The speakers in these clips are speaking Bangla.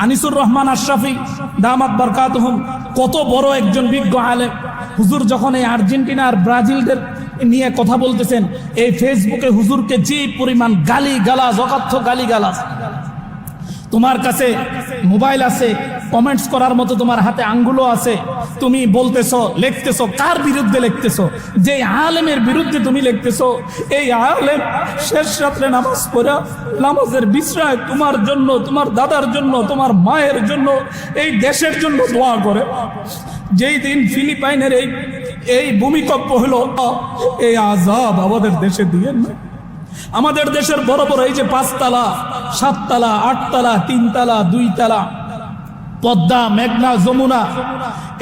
আনিসুর রহমান আশরাফি দামাত বারকাতুহুম কত বড় একজন বিজ্ঞ আলেম। হুজুর যখন এই আর্জেন্টিনা আর ব্রাজিলদের নিয়ে কথা বলতেছেন, এই ফেসবুকে হুজুরকে যে পরিমাণ গালি গালাজ, অকথ্য গালি গালাজ। তোমার কাছে মোবাইল আছে, কমেন্টস করার মতো তোমার হাতে আঙ্গুলও আছে, তুমি বলতেছো, লিখতেছো, কার বিরুদ্ধে লিখতেছো? যে আলেমের বিরুদ্ধে তুমি লিখতেছো, এই আলেম শেষ রাত্রে নামাজ পড়া, নামাজের বিশ্রায় তোমার জন্য, তোমার দাদার জন্য, তোমার মায়ের জন্য, এই দেশের জন্য দোয়া করে। যেই দিন ফিলিপাইনের এই ভূমিকম্প হলো, এই আযাব আমাদের দেশে দিয়েন না। আমাদের দেশের বড় বড় এই যে 5 তালা, 7 তালা, 8 তালা, 3 তালা, 2 তালা, পদ্মা, মেঘনা, যমুনা,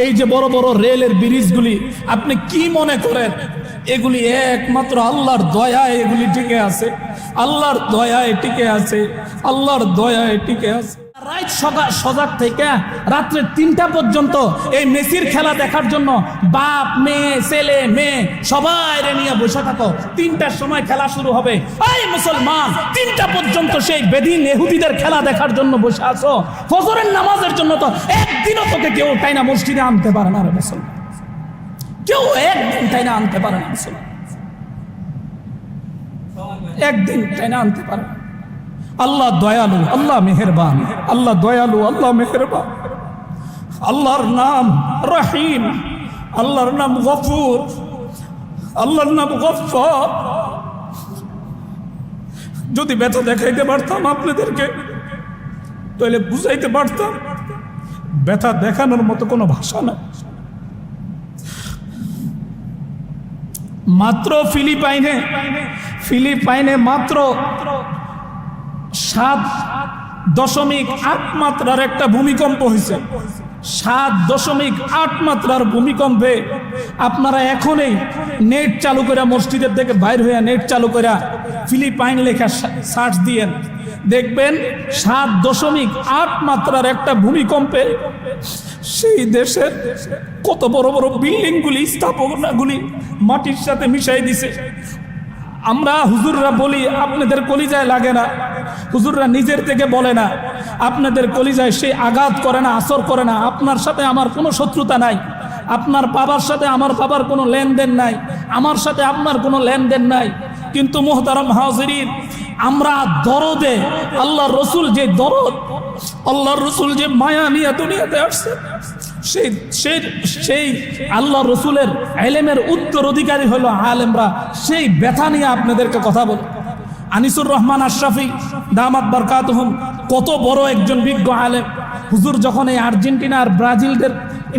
এই যে বড় বড় রেলের ব্রিজগুলি, আপনি কি মনে করেন এগুলি একমাত্র আল্লাহর দয়ায় এগুলি টিকে আছে? আল্লাহর দয়ায় টিকে আছে, আল্লাহর দয়ায় টিকে আছে। রাত সজাগ থেকে রাত্রে 3টা পর্যন্ত এই মেসির খেলা দেখার জন্য বাপ, মেয়ে, ছেলে, মেয়ে সবাই নিয়ে বসে থাকো। 3টার সময় খেলা শুরু হবে। এই মুসলমান, 3টা পর্যন্ত সেই বেদিন ইহুদিদের খেলা দেখার জন্য বসে আছো। ফজরের নামাজের জন্য তো একদিনও তোকে কেউ টাইনা মসজিদে আনতে পারে না রে মুসলমান, কেউ একদিন টাইনা আনতে পারে না মুসলমান, একদিন টাইনা আনতে পারে না। আল্লাহ দয়ালু, আল্লাহ মেহেরবান, আল্লাহ দয়ালু, আল্লাহ মেহেরবান। আল্লাহর নাম রহিম, আল্লাহর নাম গফুর, আল্লাহর নাম গফফার। যদি ব্যথা দেখাইতে পারতাম আপনাদেরকে, তাহলে বুঝাইতে পারতাম। ব্যথা দেখানোর মতো কোনো ভাষা নাই। মাত্র ফিলিপাইনে মাত্র 7.8 মাত্রার একটা ভূমিকম্প হয়েছে। 7.8 মাত্রার ভূমিকম্পে আপনারা এখনই নেট চালু করে, মসজিদের থেকে বাইর হইয়া নেট চালু করে ফিলিপাইন লেখা সার্চ দিয়েন, দেখবেন 7.8 মাত্রার একটা ভূমিকম্পে সেই দেশের কত বড় বড় বিল্ডিংগুলি, স্থাপনাগুলি মাটির সাথে মিশাই দিছে। আমরা হুজুররা বলি আপনাদের কলিজায় লাগে না, হুজুররা নিজের থেকে বলে না, আপনাদের কলিজায় সে আঘাত করে না, আসর করে না। আপনার সাথে আমার কোনো শত্রুতা নাই, আপনার বাবার সাথে আমার বাবার কোনো লেনদেন নাই, আমার সাথে আপনার কোনো লেনদেন নাই। কিন্তু মুহতারাম হাজিরিন, আমরা দরদে, আল্লাহর রসুল যে দরদ, আল্লাহর রসুল যে মায়া নিয়ে দুনিয়াতে আসছে, সেই আল্লাহ রসুলের ইলমের উত্তরাধিকারী হলো আলেমরা। সেই ব্যথা নিয়ে আপনাদেরকে কথা বল। আনিসুর রহমান আশরাফি দামাত বারকাতুহুম কত বড় একজন বিজ্ঞ আলেম। হুজুর যখন এই আর্জেন্টিনা আর ব্রাজিলদের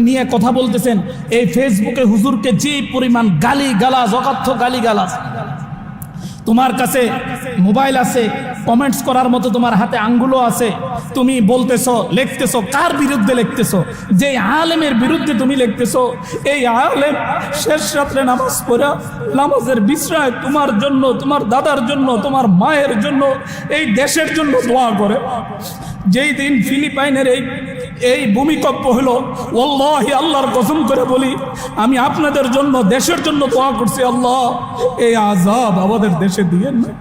নিয়ে কথা বলতেছেন, এই ফেসবুকে হুজুরকে যে পরিমাণ গালি গালাজ, অকথ্য গালি গালাজ। তোমার কাছে মোবাইল আছে, কমেন্টস করার মতো তোমার হাতে আঙ্গুলও আছে, তুমি বলতেছো, লিখতেছো, কার বিরুদ্ধে লিখতেছো? যে আলেমের বিরুদ্ধে তুমি লিখতেছো, এই আলেম শেষ রাত্রে নামাজ পড়া, নামাজের বিশ্রায় তোমার জন্য, তোমার দাদার জন্য, তোমার মায়ের জন্য, এই দেশের জন্য দোয়া করে। যেই দিন ফিলিপাইনের এই ভূমিকম্প হলো, ওয়াল্লাহি আল্লাহর কসম করে বলি, আমি আপনাদের জন্য, দেশের জন্য দোয়া করছি, আল্লাহ এই আযাব আমাদের দেশে দিয়েন না।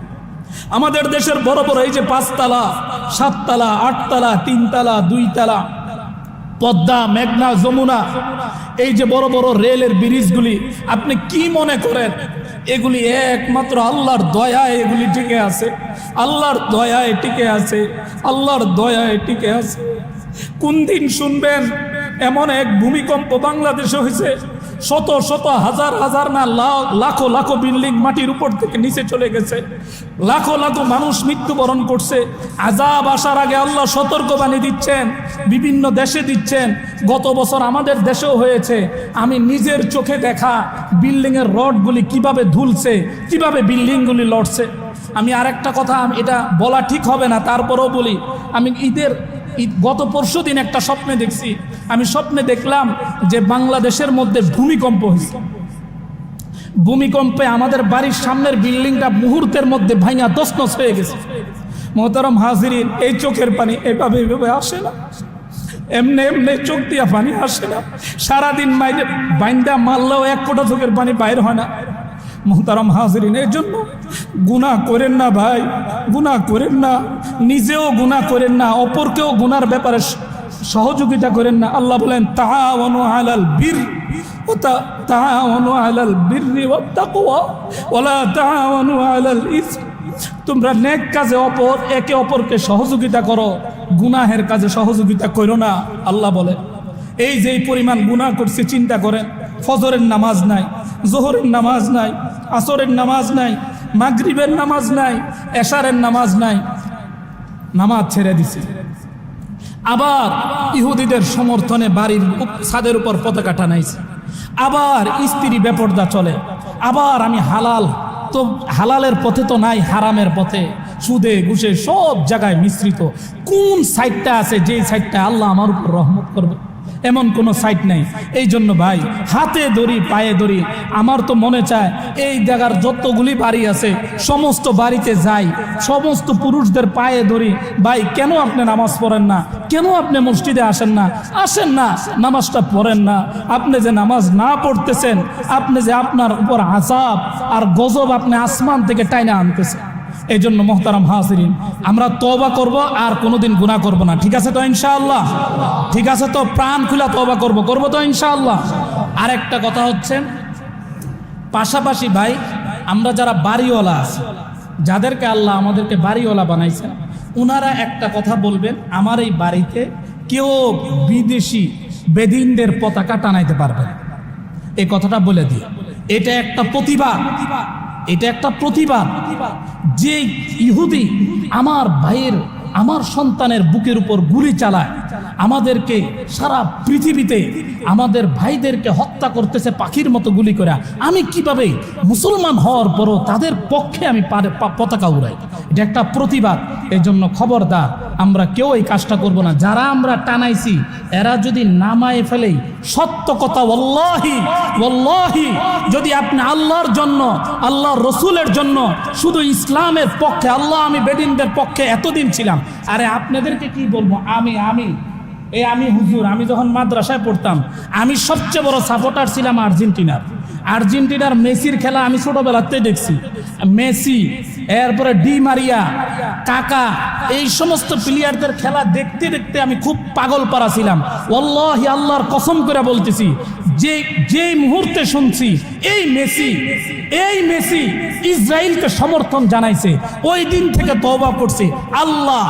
আমাদের দেশের বড় বড় এই যে 5 তালা, 7 তালা, 8 তালা, 3 তালা, 2 তালা, পদ্মা, মেঘনা, যমুনা, এই যে বড় বড় রেলের ব্রিজগুলি, আপনি কি মনে করেন এগুলি একমাত্র আল্লাহর দয়ায় এগুলি টিকে আছে? আল্লাহর দয়ায় টিকে আছে, আল্লাহর দয়ায় টিকে আছে। কোন দিন শুনবেন এমন এক ভূমিকম্প বাংলাদেশে হয়েছে, শত শত হাজার হাজার না লাখো লাখো বিল্ডিং মাটির উপর থেকে নিচে চলে গেছে, লাখো লাখো মানুষ মৃত্যুবরণ করছে। আযাব আসার আগে আল্লাহ সতর্কবাণী দিচ্ছেন, বিভিন্ন দেশে দিচ্ছেন। গত বছর আমাদের দেশেও হয়েছে। আমি নিজের চোখে দেখা বিল্ডিংয়ের রডগুলি কিভাবে ধুলছে, কিভাবে বিল্ডিংগুলি লড়ছে। আমি আরেকটা কথা, এটা বলা ঠিক হবে না, তারপরেও বলি। আমি গত পরশু দিন একটা স্বপ্নে দেখছি। আমি স্বপ্নে দেখলাম যে বাংলাদেশের মধ্যে ভূমিকম্প হয়েছে। ভূমিকম্পে আমাদের বাড়ির সামনের বিল্ডিংটা মুহূর্তের মধ্যে ভাঙা তছনছ হয়ে গেছে। মোহতারাম হাজিরিন, এই চোখের পানি এভাবে আসে না, এমনি এমনি চোখ দিয়া পানি আসে না। সারাদিন বাইন্দা মারলেও 1 ফোঁটা চোখের পানি বাইর হয় না। মুহতারাম হাজিরিন, এর জন্য গুনাহ করেন না ভাই, গুনাহ করেন না, নিজেও গুনাহ করেন না, অপরকেও গুনার ব্যাপারে সহযোগিতা করেন না। আল্লাহ বলেন তাআওয়ানু আলাল বির তাআওয়ানু আলাল বিররি ওয়াত তাকওয়া ওয়ালা তাআওয়ানু আলাল ইসম। তোমরা নেক কাজে একে অপরকে সহযোগিতা করো, গুনাহের কাজে সহযোগিতা করো না। আল্লাহ বলে এই যে পরিমাণ গুনাহ করছে চিন্তা করেন, ফজরের নামাজ নাই, জোহরের নামাজ নাই, আসরের নামাজ নাই, মাগরিবের নামাজ নাই, এশারের নামাজ নাই, নামাজ ছেড়ে দিছে। আবার ইহুদিদের সমর্থনে বাড়ির ছাদের উপর পতাকা টানাইছে, আবার স্ত্রী বেপরদা চলে, আবার আমি হালাল তো হালালের পথে তো নাই, হারামের পথে, সুদে ঘুষে সব জায়গায় মিশ্রিত। কোন সাইডটা আছে যেই সাইডটা আল্লাহ আমার উপর রহমত করবে? এমন কোনো সাইট নাই। এই জন্য ভাই হাতে ধরি পায়ে ধরি, আমার তো মনে চায় এই জায়গার যতগুলি বাড়ি আছে সমস্ত বাড়িতে যাই, সমস্ত পুরুষদের পায়ে ধরি, ভাই কেন আপনি নামাজ পড়েন না? কেন আপনি মসজিদে আসেন না? আসেন না, নামাজটা পড়েন না। আপনি যে নামাজ না পড়তেছেন, আপনি যে আপনার উপর আযাব আর গজব আপনি আসমান থেকে টাইনা আনতেছেন। এই জন্য মুহতারাম হাজিরিন, আমরা তওবা করব আর কোনোদিন গুনাহ করব না। ঠিক আছে তো ইনশাআল্লাহ? ঠিক আছে তো? প্রাণ খুলে তওবা করব তো ইনশাআল্লাহ? আরেকটা কথা হচ্ছে, পাশাপাশি ভাই আমরা যারা বাড়িওয়ালা আছি, যাদেরকে আল্লাহ আমাদেরকে বাড়িওয়ালা বানাইছেন, ওনারা একটা কথা বলবেন, আমার এই বাড়িতে কেউ বিদেশি বেদিনদের পতাকা টানাইতে পারবে না। এই কথাটা বলে দিই, এটা একটা প্রতিবাদ, এটা একটা প্রতিবাদ। যে ইহুদি আমার ভাইয়ের, আমার সন্তানের বুকের উপর গুলি চালায়, আমাদেরকে সারা পৃথিবীতে আমাদের ভাইদেরকে হত্যা করতেছে পাখির মতো গুলি করে, আমি কিভাবে মুসলমান হওয়ার পরও তাদের পক্ষে আমি পতাকা উড়াই? এটা একটা প্রতিবাদ। এই জন্য খবরদার, আমরা কেউ এই কাজটা করব না। যারা আমরা টানাইছি এরা যদি নামায় ফেলেই, সত্য কথা ওয়াল্লাহি ওয়াল্লাহি, যদি আপনি আল্লাহর জন্য, আল্লাহর রসুলের জন্য, শুধু ইসলামের পক্ষে, আল্লাহ আমি বেদিনদের পক্ষে এতদিন ছিলাম, আরে আপনাদেরকে কি বলবো, আমি হুজুর, আমি যখন মাদ্রাসায় পড়তাম আমি সবচেয়ে বড় সাপোর্টার ছিলাম আর্জেন্টিনার মেসির খেলা আমি ছোটবেলাতেই দেখছি। মেসি, এরপরে ডি মারিয়া, কাকা, এই সমস্ত প্লেয়ারদের খেলা দেখতে দেখতে আমি খুব পাগল পারা ছিলাম। ওয়াল্লাহি আল্লাহর কসম করে বলতেছি, যে মুহূর্তে শুনছি এই মেসি ইসরায়েলকে সমর্থন জানাইছে, ওই দিন থেকে তওবা করছি, আল্লাহ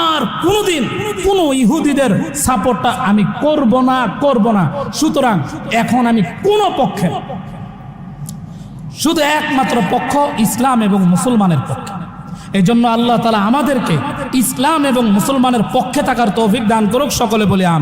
আর কোনোদিন কোনো ইহুদিদের সাপোর্টটা আমি করব না। সুতরাং এখন আমি কোনো পক্ষে, শুধু একমাত্র পক্ষ ইসলাম এবং মুসলমানের পক্ষে। এই জন্য আল্লাহ তাআলা আমাদেরকে ইসলাম এবং মুসলমানের পক্ষে থাকার তৌফিক দান করুক। সকলে বলে আমিন।